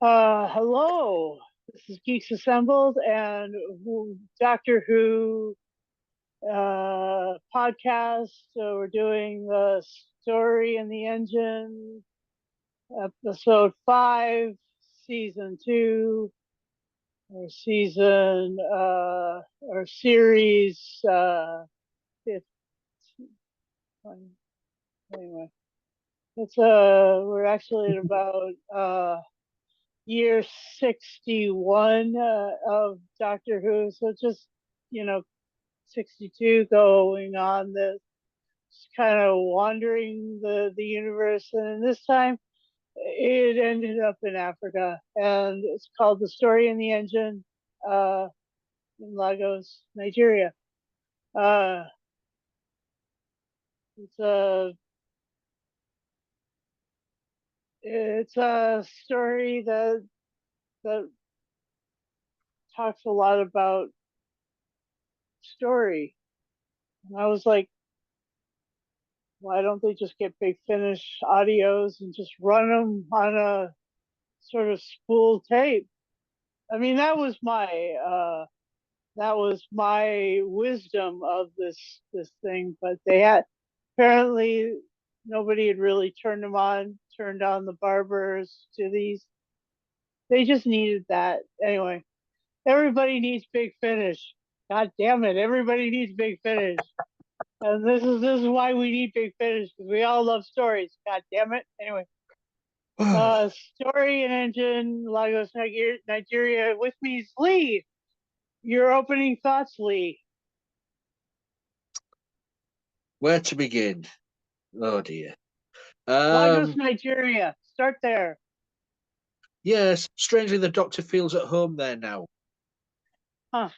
Hello. This is Geeks Assembled and Doctor Who podcast. So we're doing the story in the engine, episode 5, season 2, or season or series 15. Anyway, it's we're actually at about year 61 of Doctor Who. So just, you know, 62 going on this kind of wandering the universe. And this time it ended up in Africa. And it's called The Story in the Engine uh, in Lagos, Nigeria. Uh, it's a it's a story that talks a lot about story. And I was like, why don't they just get Big Finish audios and just run them on a sort of spool tape? I mean, that was my wisdom of this thing, but they had apparently nobody had really turned on the barbers to these. They just needed that anyway. Everybody needs Big Finish. God damn it! Everybody needs Big Finish. And this is why we need Big Finish, because we all love stories. God damn it. Anyway, story and engine, Lagos, Nigeria. With me is Lee. Your opening thoughts, Lee. Where to begin? Oh dear. Lagos, Um, Nigeria. Start there. yes, strangely the Doctor feels at home there now. Huh.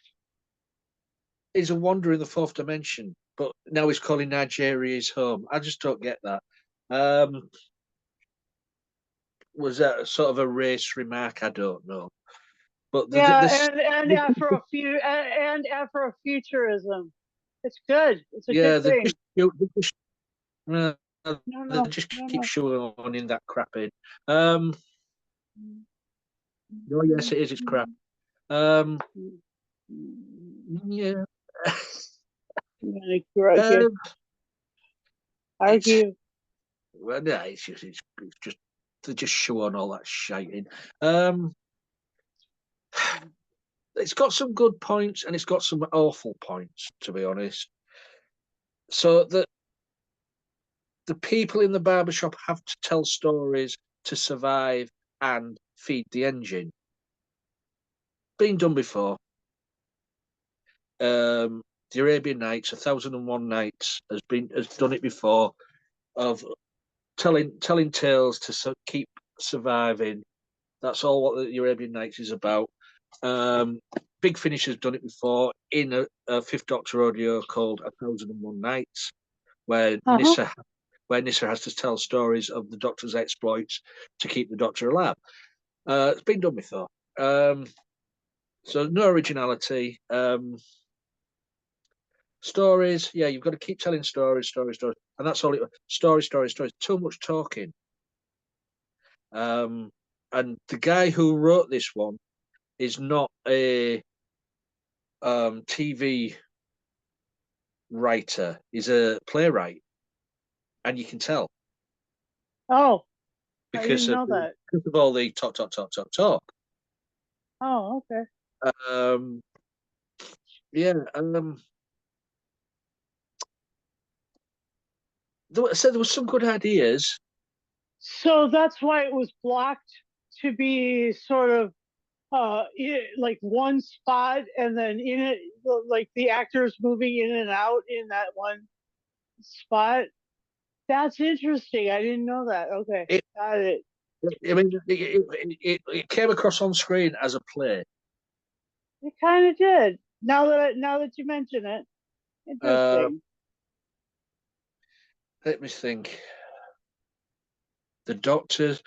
He's a wanderer in the fourth dimension, but now he's calling Nigeria his home. I just don't get that. Um, was that sort of a race remark? I don't know. But Yeah, and Afrofuturism. It's good. It's a good yeah, thing. uh, No, they no, just no, keep no. showing on in that crap in. Um, oh yes, it is. It's crap. Um, yeah. I'm gonna get um, it's argue. well, no, it's just they just show on all that shiting. Um, it's got some good points and it's got some awful points, to be honest. So that the people in the barbershop have to tell stories to survive and feed the engine. Been done before. The Arabian Nights, 1001 Nights, has done it before of telling tales to keep surviving. That's all what the Arabian Nights is about. Um, Big Finish has done it before in a Fifth Doctor audio called 1001 Nights, where Uh huh. Nissa has to tell stories of the Doctor's exploits to keep the Doctor alive. It's been done before. So no originality. Stories, yeah, you've got to keep telling stories, and that's all it. Stories. Too much talking. Um, and the guy who wrote this one is not a TV writer. He's a playwright, and you can tell Oh, I because didn't of know that. all the talk. Oh, okay. Um, yeah. So there was some good ideas. So that's why it was blocked to be sort of like one spot, and then in it, like the actors moving in and out in that one spot. That's interesting. I didn't know that. Okay, It, got it. I mean, it came across on screen as a play. It kind of did. Now that you mention it, Uh, interesting. Let me think. The doctor,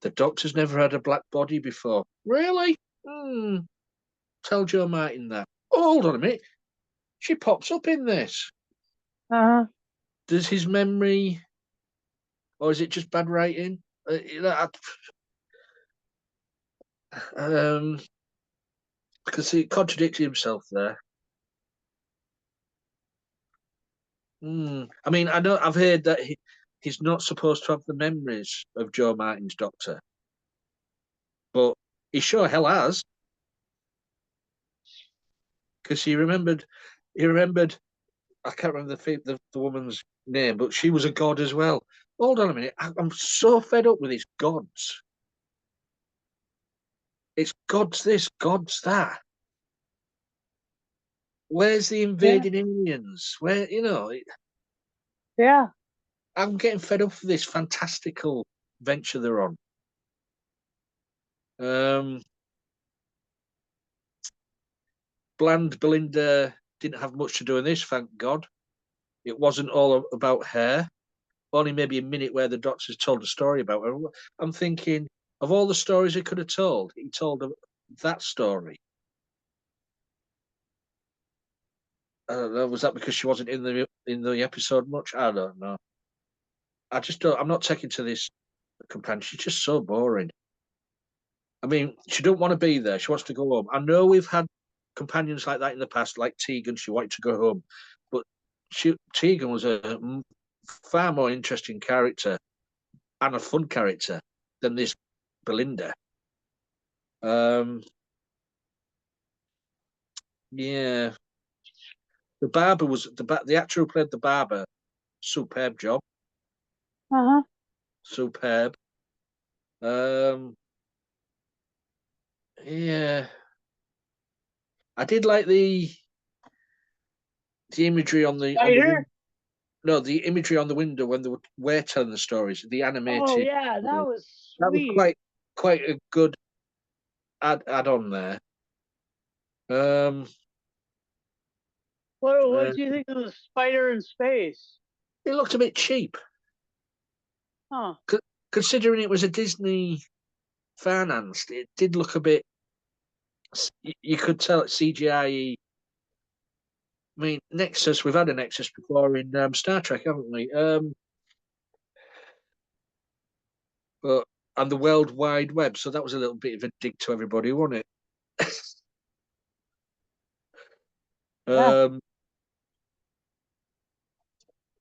the doctor's never had a black body before. Really? Hmm. Tell Joe Martin that. Oh, hold on a minute. She pops up in this. Uh huh. Does his memory, or is it just bad writing? You know, Um, because he contradicted himself there. I mean, I know I've heard that he's not supposed to have the memories of Joe Martin's Doctor, but he sure hell has, because he remembered. I can't remember the woman's name, but she was a god as well. Hold on a minute, I'm so fed up with these gods. It's gods this, gods that. Where's the Yeah, invading aliens? Where yeah, I'm getting fed up with this fantastical venture they're on. Um, Bland Belinda didn't have much to do in this, thank God. It wasn't all about her. Only maybe a minute where the doctor's told a story about her. I'm thinking of all the stories he could have told, he told that story. I don't know. Was that because she wasn't in the episode much? I don't know. I just don't. I'm not taking to this companion. She's just so boring. I mean, she don't want to be there. She wants to go home. I know we've had companions like that in the past, like Tegan. She wanted to go home, but Tegan was a far more interesting character and a fun character than this Belinda. Um, yeah, the barber was the actor who played the barber. Superb job, uh-huh. superb. Um, yeah, I did like the imagery on the window. Spider. No, the imagery on the window when were telling the stories. The Oh animated. yeah, that was That was sweet. quite a good add on there. Um, What uh, do you think of the spider in space? it looked a bit cheap, Huh? considering it was a Disney financed. It did look a bit. You could tell it's CGI. I mean, Nexus. We've had a Nexus before in Star Trek, haven't we? But and the World Wide Web. So that was a little bit of a dig to everybody, wasn't it? Yeah. um,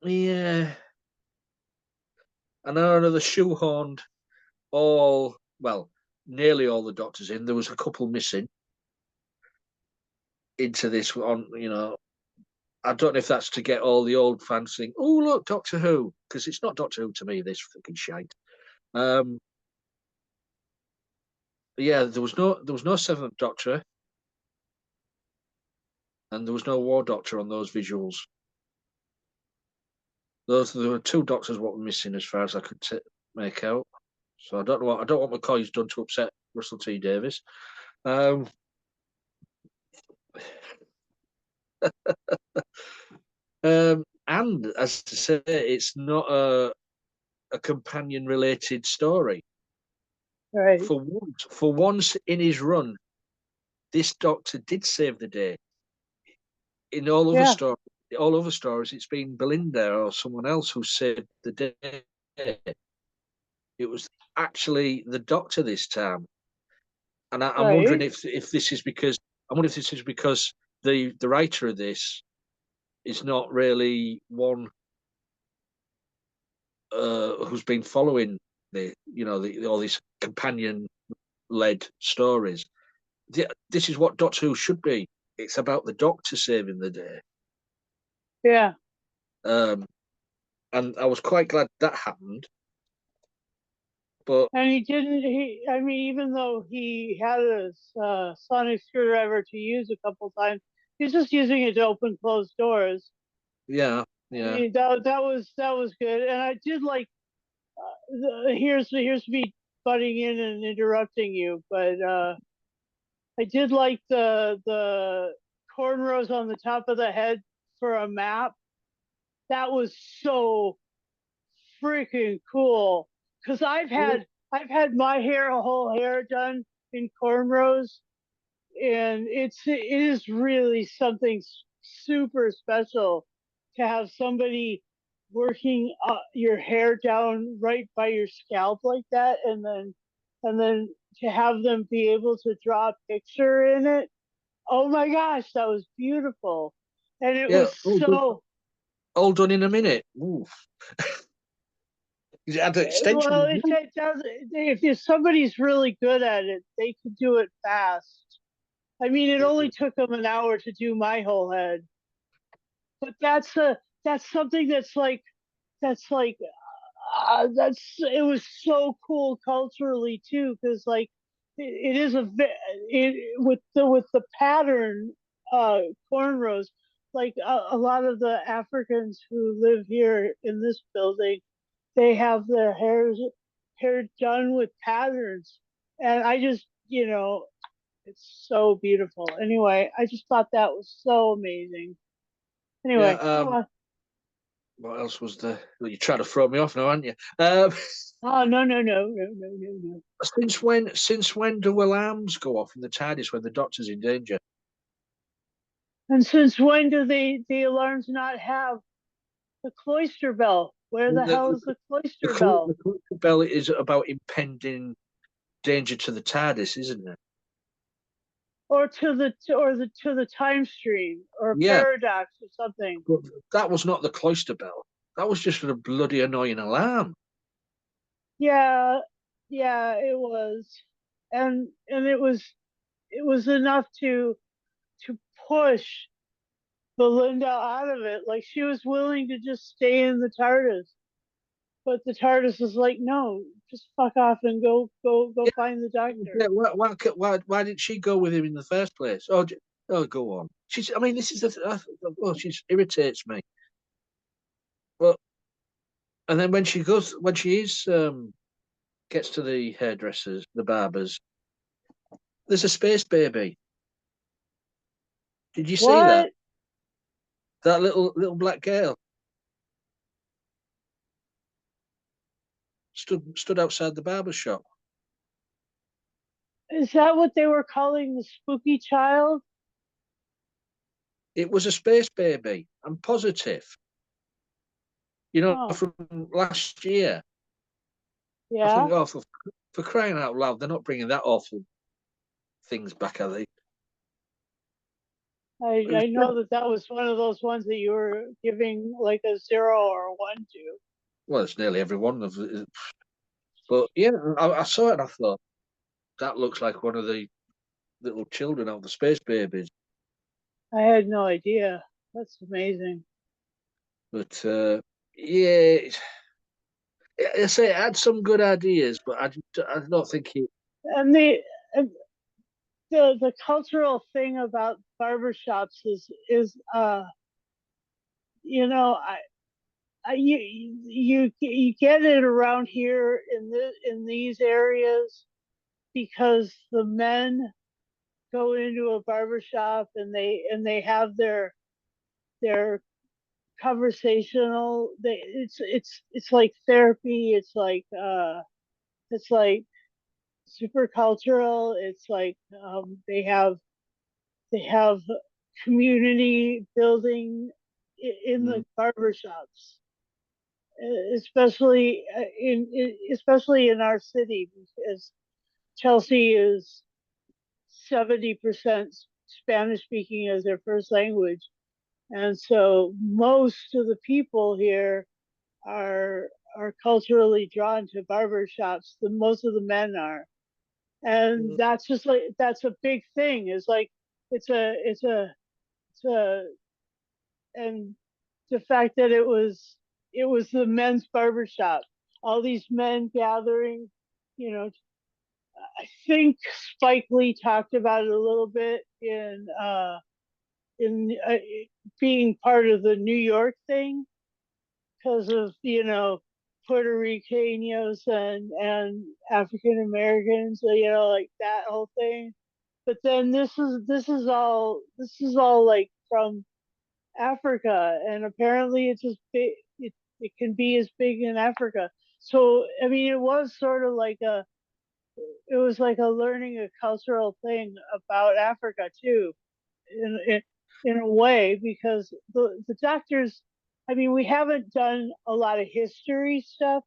yeah. And I know the shoehorned well, nearly all the doctors in. There was a couple missing into this one. I don't know if that's to get all the old fans saying, "Oh, look, Doctor Who," because it's not Doctor Who to me. This fucking shite. Um, yeah, there was no Seventh Doctor, and there was no War Doctor on those visuals. There were two Doctors what were missing as far as I could make out. So I don't know what McCoy's done to upset Russell T Davies. Um, and as to say, it's not a companion related story. Right. For once in his run, this doctor did save the day. In Yeah. all other stories, it's been Belinda or someone else who saved the day. It was actually the doctor this time, and I'm wondering Right. if this is because the writer of this is not really one who's been following all these companion led stories. This is what Doctor Who should be. It's about the Doctor saving the day. Yeah. Um, and I was quite glad that happened. But And he didn't. I mean, even though he had a sonic screwdriver to use a couple times, he's just using it to open closed doors. yeah, I yeah, mean, that was good, and I did like. Here's me butting in and interrupting you, but I did like the cornrows on the top of the head for a map. That was so freaking cool. Cause I've had my whole hair done in cornrows, and it is really something super special to have somebody working your hair down right by your scalp like that, and then to have them be able to draw a picture in it. Oh my gosh, that was beautiful. And it Yeah, was so all done in a minute. Oof. It had well. extensions. It does. If somebody's really good at it, they can do it fast. I mean, it only took them an hour to do my whole head, but that's something that's like that's it was so cool culturally too, because like it is with the pattern cornrows, like a lot of the Africans who live here in this building, they have their hair done with patterns, and I just it's so beautiful. Anyway, I just thought that was so amazing. Yeah. Anyway, go on. What else was there? Well, you're trying to throw me off now, aren't you? Oh, no, no, no, no, no, no, no. Since when do alarms go off in the TARDIS when the Doctor's in danger? And since when do the alarms not have the cloister bell? Where the hell The, is the cloister bell? the Clutch Bell is about impending danger to the TARDIS, isn't it? Or to the time stream or Yeah, paradox or something. but that was not the Cloister Bell. That was just a bloody annoying alarm. Yeah, yeah, it was. And it was enough to push Belinda out of it. Like she was willing to just stay in the TARDIS. But the TARDIS is like, no, just fuck off and go Yeah, find the doctor. yeah. Why didn't she go with him in the first place? Oh, go on. She's. I mean, this is the. Oh, she irritates me. But and then when she is gets to the hairdressers, the barbers, there's a space baby. Did you see that? What That little black girl stood outside the barber shop. is that? What they were calling the spooky child? It was a space baby. I'm positive. Oh, From last year. I yeah. think, oh, for crying out loud, they're not bringing that awful things back, are they? It was, I know that was one of those ones that you were giving like a 0 or a 1 to. well, it's nearly every one of but yeah, I saw it and I thought that looks like one of the little children out of the space babies. I had no idea. That's amazing. But yeah, I say it had some good ideas, but I don't think it. And and the cultural thing about barbershops is you know you get it around here in these areas because the men go into a barbershop and they have their conversational it's like therapy, it's like super cultural, it's like they have community building in Mm, the barbershops, especially especially in our city, because Chelsea is 70% Spanish speaking as their first language. And so most of the people here are culturally drawn to barber shops. The most of the men are. And mm, that's just like that's a big thing. It's like it's a and the fact that it was the men's barber shop. All these men gathering, you know, I think Spike Lee talked about it a little bit in being part of the New York thing because of Puerto Ricanos and African Americans, like that whole thing. But then this is all like from Africa, and apparently it's as big. It can be as big in Africa. So I mean, it was like a learning a cultural thing about Africa too, in in, in a way, because the doctors. I mean, we haven't done a lot of history stuff,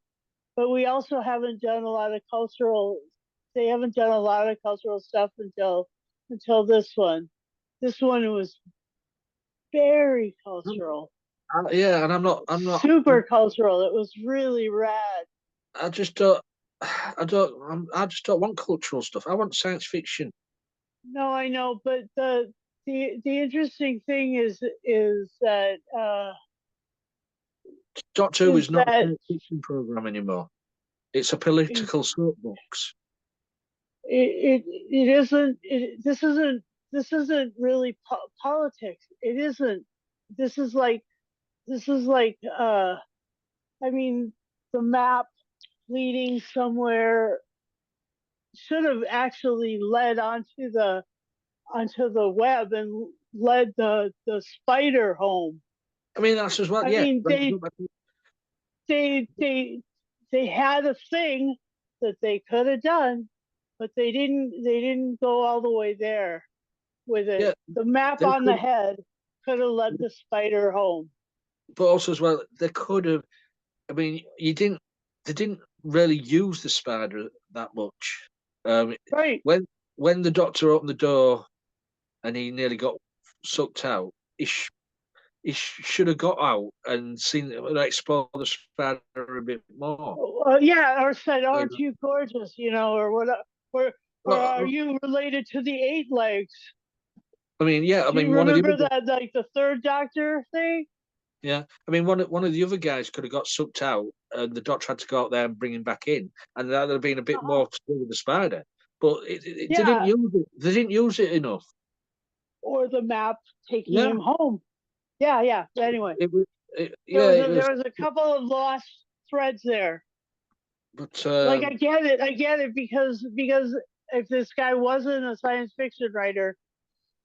but we also haven't done a lot of cultural. they haven't done a lot of cultural stuff until this one. This one was very cultural, Yeah, and I'm not. super cultural. It was really rad. I just don't. I just don't want cultural stuff. I want science fiction. No, I know, but the interesting thing Doctor Who is is not a that science fiction program anymore. It's a it, political soapbox. it isn't. This isn't really politics. It isn't. This is like this is like I mean, the map leading somewhere should have actually led onto the web and led the spider home. I mean, that's as well. I Yeah, mean, right. they they they had a thing that they could have done, but they didn't go all the way there with it. Yeah, The map they on the could, head could have led the spider home. but also as well, they could have. I mean, you didn't. They didn't really use the spider that much. Um, Right. when when the Doctor opened the door and he nearly got sucked out, he should have got out and seen explore the spider a bit more. Yeah, or said, "Aren't Um, you gorgeous?" Or what? Or are well, you related to the eight legs? I mean, yeah. I Do you mean, one of the remember other that, like the third Doctor thing? yeah. I mean, one of the other guys could have got sucked out, and the Doctor had to go out there and bring him back in, and that would have been a bit Uh-huh. more to do with the spider. But it didn't Yeah, use it. They didn't use it enough. or the map taking Yeah, him home. Yeah, yeah. Anyway, it was. Yeah, it was. there was a couple of lost threads there. But Like I get it because if this guy wasn't a science fiction writer,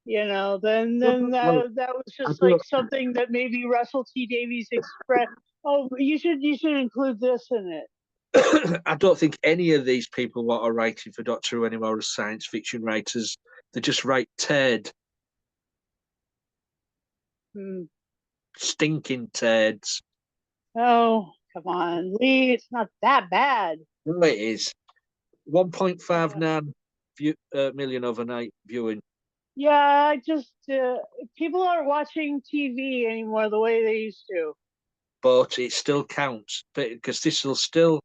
then well, that was I just like don't. something that maybe Russell T Davies expressed. Oh, you should include this in it. I don't think any of these people what are writing for Doctor Who anymore as science fiction writers. They just write turd, Hmm. stinking turds. Oh, come on, Lee. It's not that bad. No, it is. Uh, 1.59 million overnight viewing, yeah, I just people aren't watching TV anymore the way they used to. but it still counts because this will still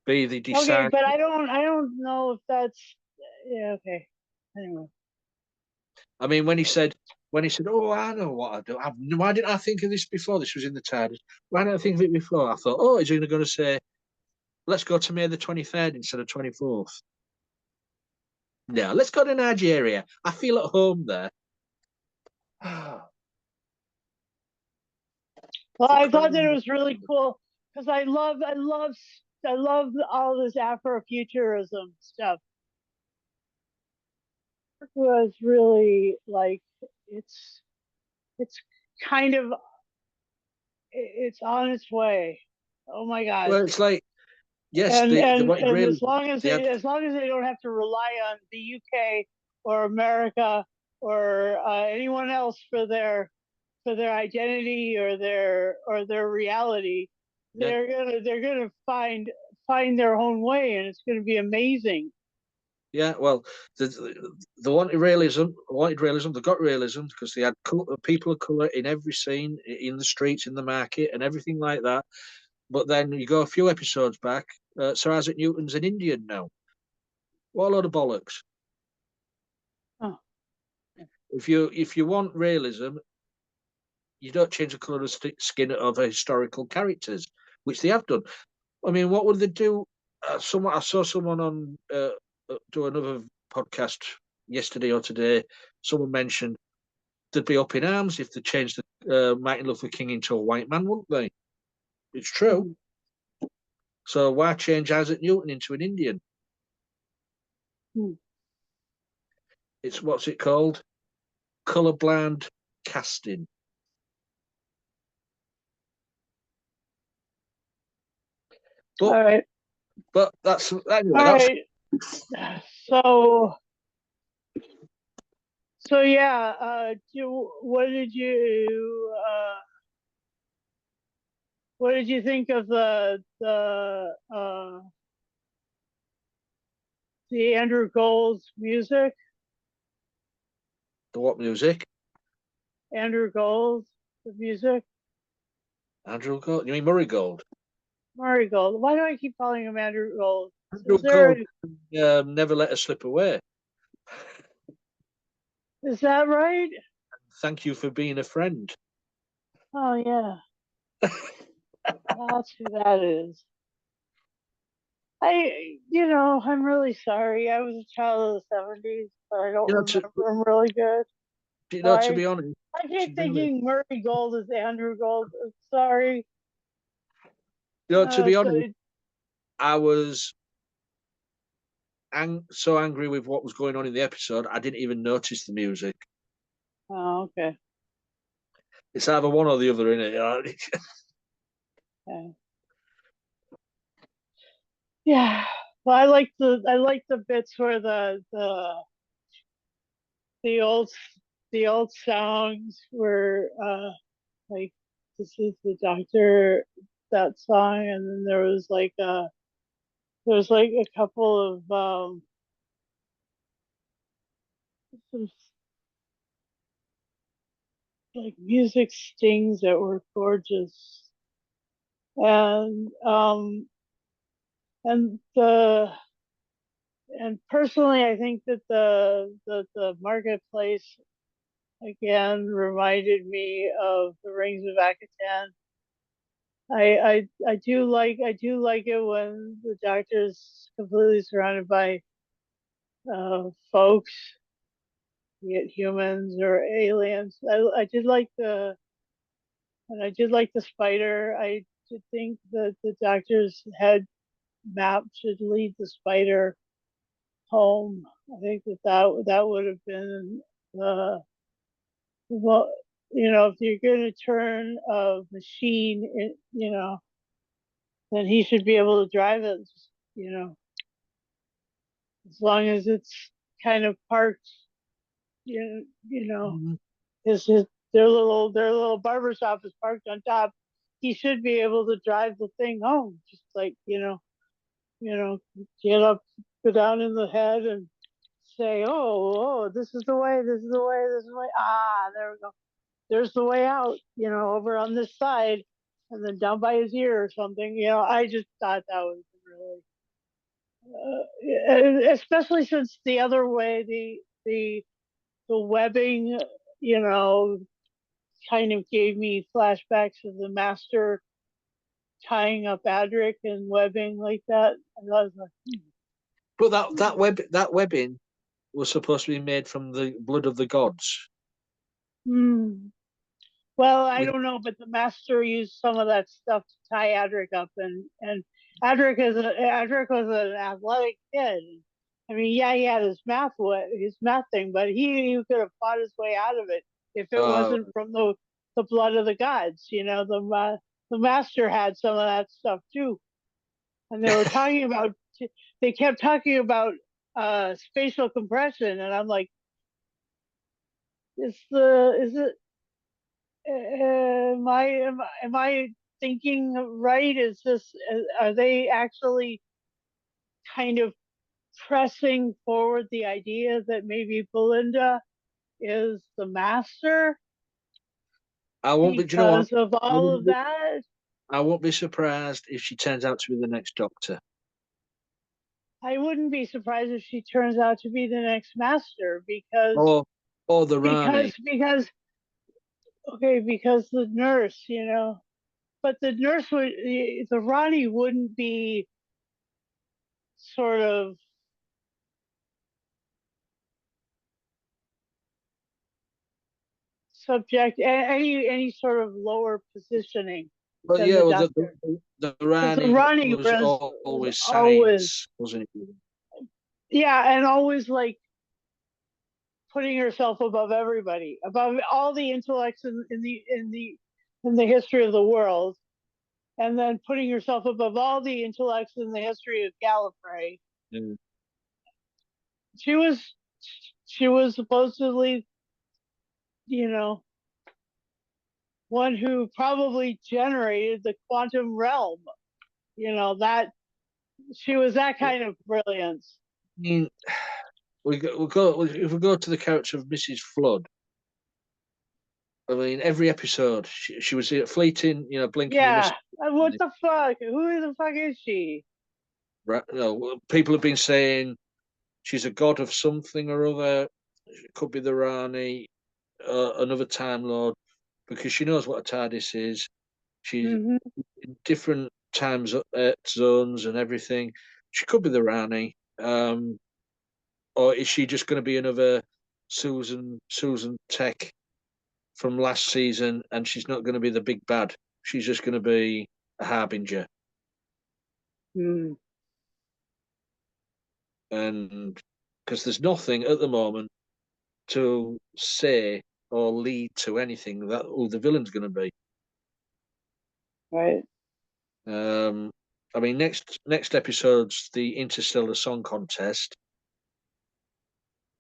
be the Okay, decide. but I don't know if that's yeah. Okay. Anyway. I mean, when he said, "Oh, I know what I do," why didn't I think of this before? This was in the TARDIS. Why didn't I think of it before? I thought, oh, is he going to say, "Let's go to May the 23rd instead of 24th"? No, let's go to Nigeria. I feel at home there. Well, For I thought that crying it out was really loud. cool because I love all this Afrofuturism stuff. It was really like it's it's kind of it's on its way. Oh my God. Well, it's like, yes, they wanted And realism. They had, as long as they don't have to rely on the UK or America or anyone else for their identity or their reality, yeah, they're gonna find their own way, and it's gonna be amazing. yeah. Well, they wanted realism. They got realism because they had people of color in every scene, in the streets, in the market, and everything like that. But then you go a few episodes back, Sir Isaac Newton's an Indian now. What a load of bollocks! Oh, If you want realism, you don't change the colour of skin of historical characters, which they have done. I mean, what would they do? I saw someone on do another podcast yesterday or today. Someone mentioned they'd be up in arms if they changed the Martin Luther King into a white man, wouldn't they? It's true. mhm. So why change Isaac Newton into an Indian? Hmm. It's what's it called? Colorblind casting. But All right, that's anyway. all That's right. So so yeah. What did you think of the the Andrew Gold music. The what music? Andrew Gold, the music. Andrew Gold. You mean Murray Gold? Murray Gold. Why do I keep calling him Andrew Gold? Andrew Is there? Gold. Never let us slip away. Is that right? Thank you for being a friend. Oh yeah, that's who that is. I'm really sorry. I was a child of the '70s, but I don't You know, remember him really good. to Sorry. be honest, I to keep be honest, thinking Murray Gold is Andrew Gold. Sorry. to be So honest, I was so angry with what was going on in the episode, I didn't even notice the music. oh, okay. It's either one or the other, isn't it? Yeah. Yeah. Well, I like the bits where the old the old songs were like this is the doctor, that song, and then there was like a couple of some like music stings that were gorgeous, and and the and personally I think that the marketplace again reminded me of the Rings of Akatan. I do like it when the doctor's completely surrounded by folks, be it humans or aliens. I did like the spider. I did think that the doctor's head map should lead the spider home. I think that would have been the well, if you're going to turn a machine, then he should be able to drive it. You know, as long as it's kind of parked, you know, Mhm. his their little barber shop is parked on top. He should be able to drive the thing home, just like get up, go down in the head, and say, oh, this is the way, this is the way, this is the way. Ah, there we go. There's the way out. Over on this side, and then down by his ear or something. I just thought that was really especially since the other way, the webbing, you know, kind of gave me flashbacks of the master tying up Adric and webbing like that. And I was like, But that webbing was supposed to be made from the blood of the gods. hmm. Well, I With don't know, but the master used some of that stuff to tie Adric up, and Adric was an athletic kid. I mean, yeah, he had his math thing, but he could have fought his way out of it if it uh, wasn't from the blood of the gods. The master had some of that stuff too, and they kept talking about spatial compression, and I'm like, is it am I thinking right? Are they actually kind of pressing forward the idea that maybe Belinda is the master I won't be. Do you know what? because of I all won't of be, that? I won't be surprised if she turns out to be the next Doctor. I wouldn't be surprised if she turns out to be the next master Or the Rani. because the nurse, but the Ronnie wouldn't be sort of subject any sort of lower positioning But than yeah, the well, doctor, the because the Rani Ronnie was was always always, science, wasn't it? yeah, and always like putting herself above everybody, above all the intellects in the history of the world, and then putting herself above all the intellects in the history of Gallifrey. Yeah. She was she was supposedly, you know, one who probably generated the quantum realm. That she was that kind of brilliance. mean, if we go to the character of Mrs. Flood. I mean, every episode she was fleeting, blinking you miss. Yeah. What the fuck? Who the fuck is she? Right, people have been saying she's a god of something or other. It could be the Rani, another Time Lord, because she knows what a TARDIS is. She's Hmm. in different zones and everything. She could be the Rani, or is she just going to be another Susan Tech from last season, and she's not going to be the big bad. She's just going to be a harbinger. Mm. And because there's nothing at the moment to say or lead to anything that who the villain's going to be. Right. Um, I mean, next episode's the Interstellar Song Contest,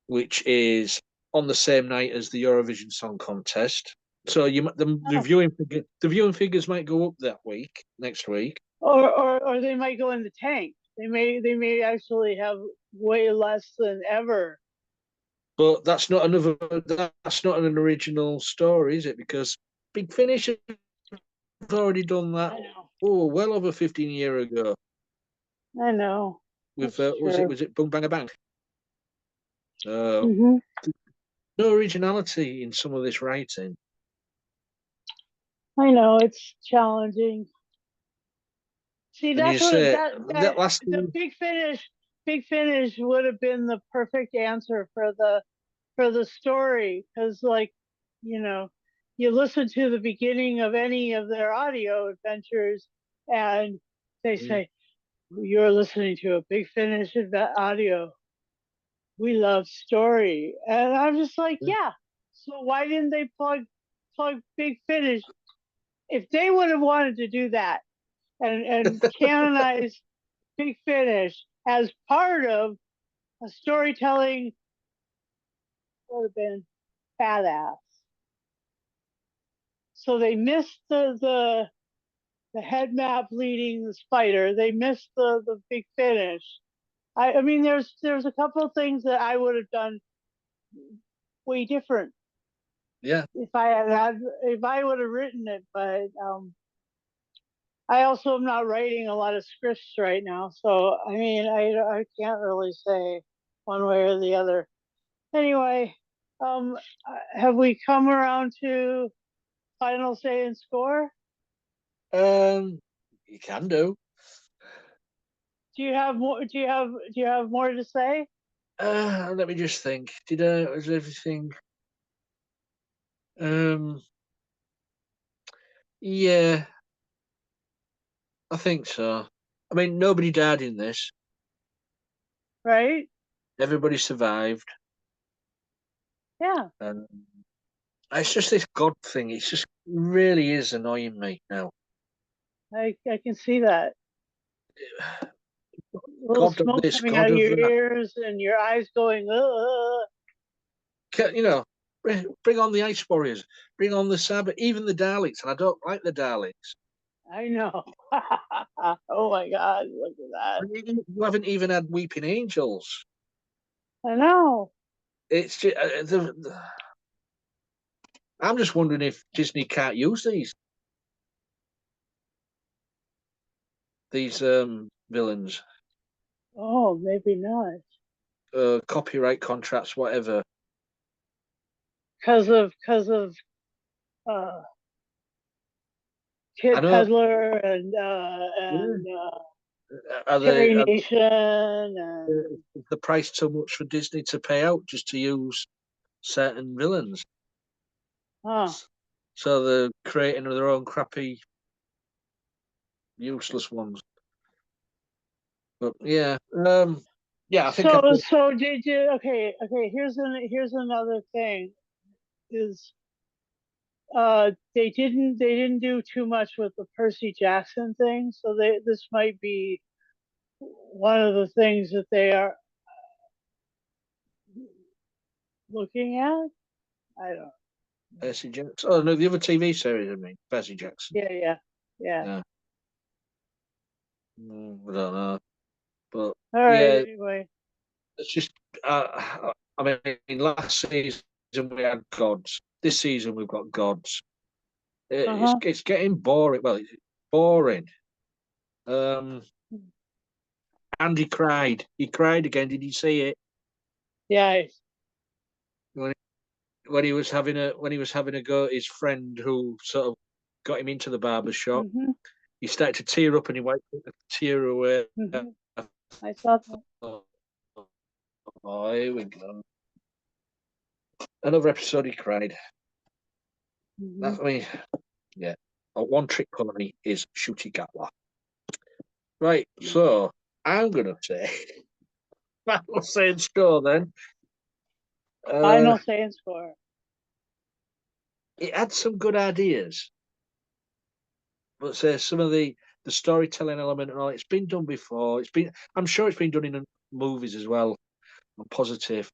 which is on the same night as the Eurovision Song Contest. So Oh. the viewing figures might go up that week, next week. Or they might go in the tank. They may actually have way less than ever. But that's not an original story, is it? Because Big Finish have already done that. I know. Oh, well over 15 years ago. I know. With That's true. was it Bung Bang a Bang? Uh, Hmm. no originality in some of this writing. I know it's challenging. See, And you that's what say that that last the big finish would have been the perfect answer for the story because, like, you know, you listen to the beginning of any of their audio adventures, and they say you're listening to a big finish audio. We love story, and I'm just like, yeah. So why didn't they plug Big Finish if they would have wanted to do that and canonize Big Finish as part of a storytelling would have been badass. So they missed the head map leading the spider. They missed the Big Finish. I mean, there's a couple of things that I would have done way different yeah. if I would have written it, but I also am not writing a lot of scripts right now, so I mean I can't really say one way or the other. Anyway, have we come around to final say and score? You can do. Do you have more? Do you have more to say? Let me just think. Was everything? Um, yeah, I think so. I mean, nobody died in this. Right? Everybody survived, Yeah, and it's just this God thing. It's just really is annoying me now. I can see that. A little God of smoke this, coming out God of of your that. ears and your eyes going. Ugh. You know, bring on the Ice Warriors, bring on the Sabbath, even the Daleks, and I don't like the Daleks. I know. Oh my God! Look at that. And you haven't even had Weeping Angels. I know. It's just, I'm just wondering if Disney can't use these villains, Oh, maybe not. copyright contracts, whatever. Because of uh, I Kid know. Peddler Yeah. and Are they? Terry Nation and Is the price too much for Disney to pay out just to use certain villains? huh. So they're creating their own crappy, useless ones. But yeah, I think I So did you? Okay. Here's another thing is they didn't do too much with the Percy Jackson thing, so this might be one of the things that they are looking at. I don't. Percy Jackson. Oh no, the other TV series. I mean, Percy Jackson. Yeah, yeah, yeah. Yeah, I don't know, but All right. yeah, Anyway. it's just. I mean, last season we had gods. This season we've got gods. Uh-huh. It's getting boring. Well, it's boring. Um, Andy cried. He cried again. Did you see it Yeah. when when he was having a go at his friend who sort of got him into the barber shop? Mm-hmm. He started to tear up and he wiped a tear away. Mm-hmm. I saw that. Oh, here we go. Another episode he cried. Mm-hmm. That I mean, yeah. A one trick pony is Shooty Gatwa. Right, so I'm gonna say final saying score then. Final say and score. It had some good ideas, but say some of the storytelling element and all, it's been done before. I'm sure it's been done in movies as well. I'm positive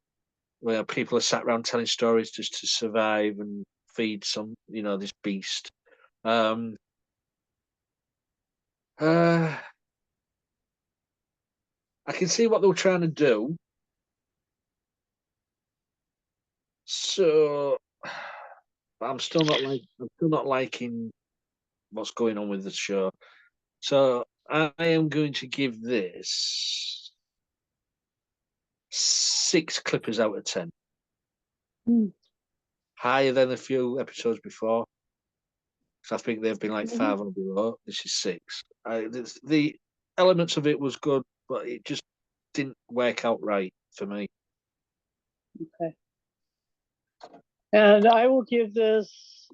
where people are sat around telling stories just to survive and feed this beast. Um, uh, I can see what they were trying to do. So, but I'm still not liking what's going on with the show. So I am going to give this 6 clippers out of 10, higher than a few episodes before. 'Cause I think they've been like Mm-hmm. 5 or below. This is 6. The elements of it was good, but it just didn't work out right for me. Okay. And I will give this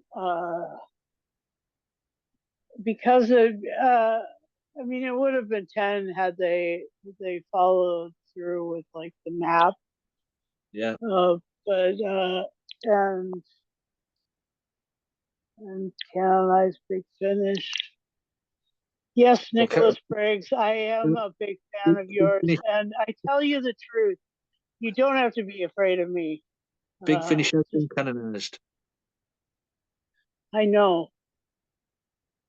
because I mean, it would have been 10 had they followed through with like the map. Yeah. But and Canonized Big Finish. Yes, Okay. Nicholas Briggs, I am a big fan of yours, and I tell you the truth. You don't have to be afraid of me. Big Finish has Just been canonized. I know,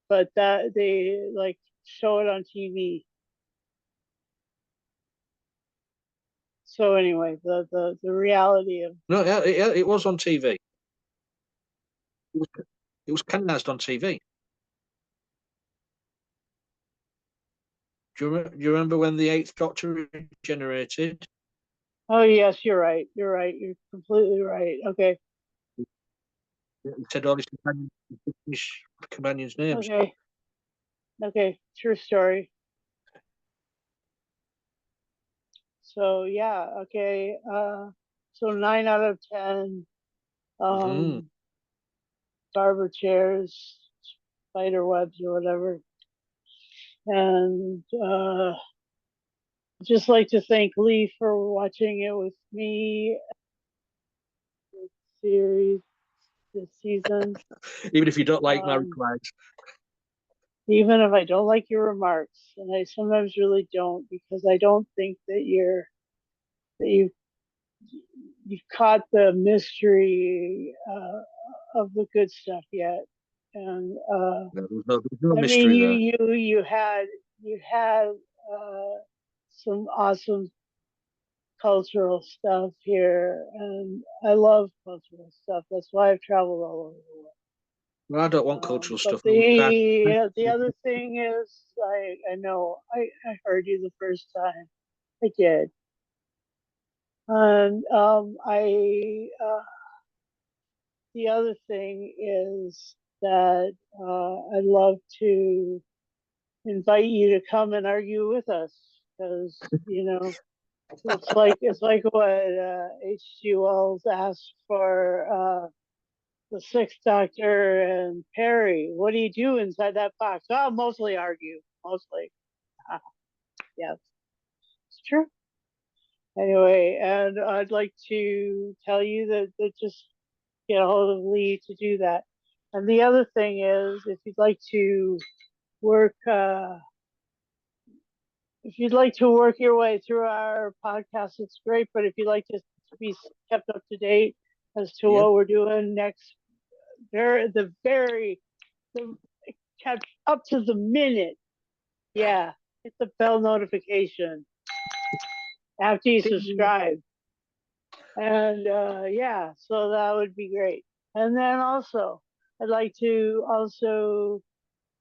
but that they like show it on TV. So anyway, the reality of No, yeah, it was on TV. Was, it was canonized on TV. Do you remember when the Eighth Doctor regenerated? oh yes, you're right. You're right. You're completely right. Okay. He said all his companions' names. Okay. Okay. True story. So yeah, okay. So 9 out of 10. Hmm. Barber chairs, spider webs or whatever. And just like to thank Lee for watching it with me this series this season. Even if you don't like my Um, replies. even if I don't like your remarks, and I sometimes really don't because I don't think that that you've caught the mystery of the good stuff yet. And No, there's no I mean, mystery there. you had some awesome cultural stuff here, and I love cultural stuff. That's why I've traveled all over the world. Well, I don't want cultural But stuff. I want the other thing is, I know I heard you the first time. I did, and I the other thing is that I'd love to invite you to come and argue with us because it's like what H.G. Wells asked for the Sixth Doctor and Perry. What do you do inside that box? I'll mostly argue. Mostly, yes, it's true. Anyway, and I'd like to tell you that just get a hold of Lee to do that. And the other thing is, work. If you'd like to work your way through our podcast, it's great. But if you'd like to be kept up to date as to yeah. what we're doing next, the kept up to the minute. Yeah, hit the bell notification. after you subscribe. And yeah, so that would be great. And then also, I'd like to also,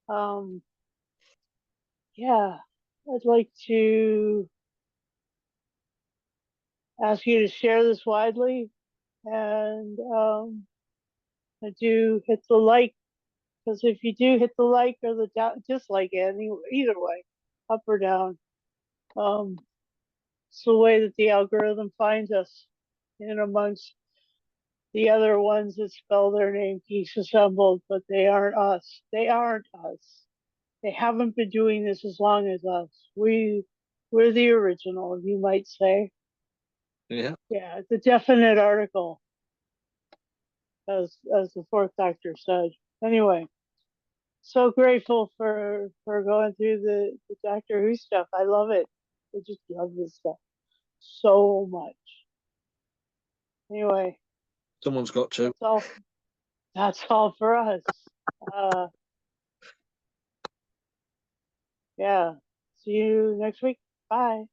um, yeah, I'd like to ask you to share this widely and do hit the like, because if you do hit the like or the dislike, either way, up or down, it's the way that the algorithm finds us in amongst the other ones that spell their name geeks assembled, but they aren't us. They aren't us. They haven't been doing this as long as us. We're the original, you might say. Yeah. Yeah, it's a definite article, as the fourth doctor said. Anyway, so grateful for going through the Doctor Who stuff. I love it. I just love this stuff so much. Anyway, Someone's got to. That's all for us. Uh, yeah. See you next week. Bye.